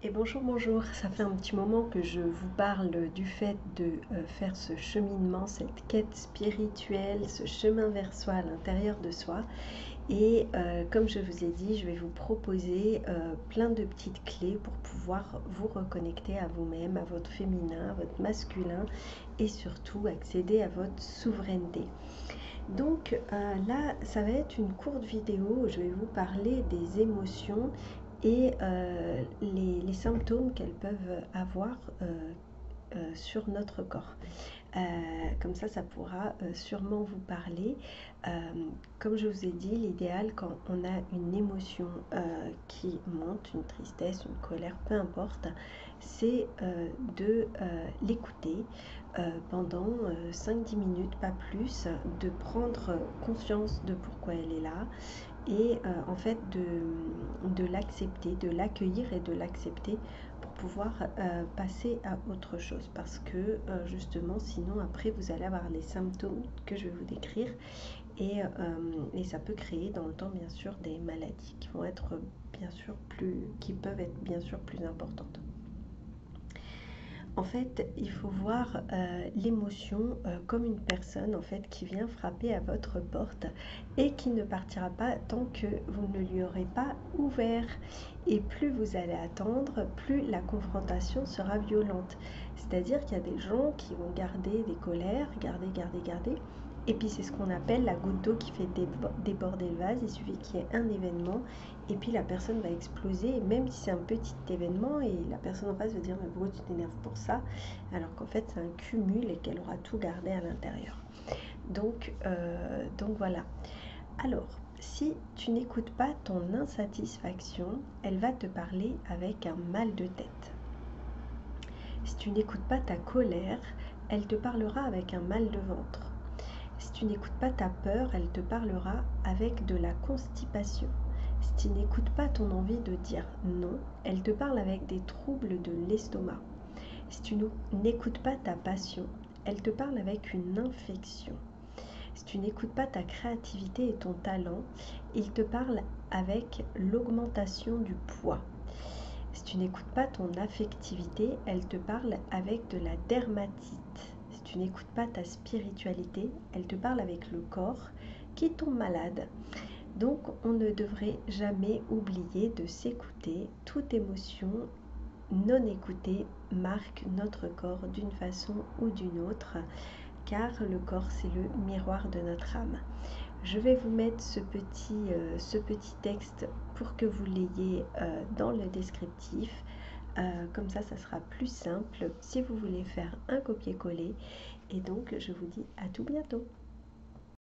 Et bonjour, bonjour. Ça fait un petit moment que je vous parle du fait de faire ce cheminement, cette quête spirituelle, ce chemin vers soi à l'intérieur de soi. Et comme je vous ai dit, je vais vous proposer plein de petites clés pour pouvoir vous reconnecter à vous-même, à votre féminin, à votre masculin et surtout accéder à votre souveraineté. Donc là, ça va être une courte vidéo où je vais vous parler des émotions et les symptômes qu'elles peuvent avoir sur notre corps. Comme ça pourra sûrement vous parler. Euh, Comme je vous ai dit, l'idéal quand on a une émotion qui monte, une tristesse, une colère, peu importe, c'est de l'écouter pendant 5-10 minutes, pas plus, de prendre conscience de pourquoi elle est là et en fait de l'accepter, de l'accueillir et de l'accepter pour pouvoir passer à autre chose parce que justement sinon après vous allez avoir les symptômes que je vais vous décrire et ça peut créer dans le temps bien sûr des maladies qui vont être qui peuvent être bien sûr plus importantes. En fait, il faut voir l'émotion comme une personne en fait qui vient frapper à votre porte et qui ne partira pas tant que vous ne lui aurez pas ouvert. Et plus vous allez attendre, plus la confrontation sera violente. C'est-à-dire qu'il y a des gens qui vont garder des colères, garder. Et puis c'est ce qu'on appelle la goutte d'eau qui fait déborder le vase. Il suffit qu'il y ait un événement et puis la personne va exploser, et même si c'est un petit événement et la personne en face va dire mais pourquoi tu t'énerves pour ça, alors qu'en fait c'est un cumul et qu'elle aura tout gardé à l'intérieur. Donc voilà. Alors, si tu n'écoutes pas ton insatisfaction, elle va te parler avec un mal de tête. Si tu n'écoutes pas ta colère, elle te parlera avec un mal de ventre. Si tu n'écoutes pas ta peur, elle te parlera avec de la constipation. Si tu n'écoutes pas ton envie de dire non, elle te parle avec des troubles de l'estomac. Si tu n'écoutes pas ta passion, elle te parle avec une infection. Si tu n'écoutes pas ta créativité et ton talent, il te parle avec l'augmentation du poids. Si tu n'écoutes pas ton affectivité, elle te parle avec de la dermatite. Si tu n'écoutes pas ta spiritualité, elle te parle avec le corps qui tombe malade. Donc on ne devrait jamais oublier de s'écouter. Toute émotion non écoutée marque notre corps d'une façon ou d'une autre, car le corps c'est le miroir de notre âme. Je vais vous mettre ce petit texte pour que vous l'ayez dans le descriptif. Comme ça sera plus simple si vous voulez faire un copier-coller. Et donc, je vous dis à tout bientôt.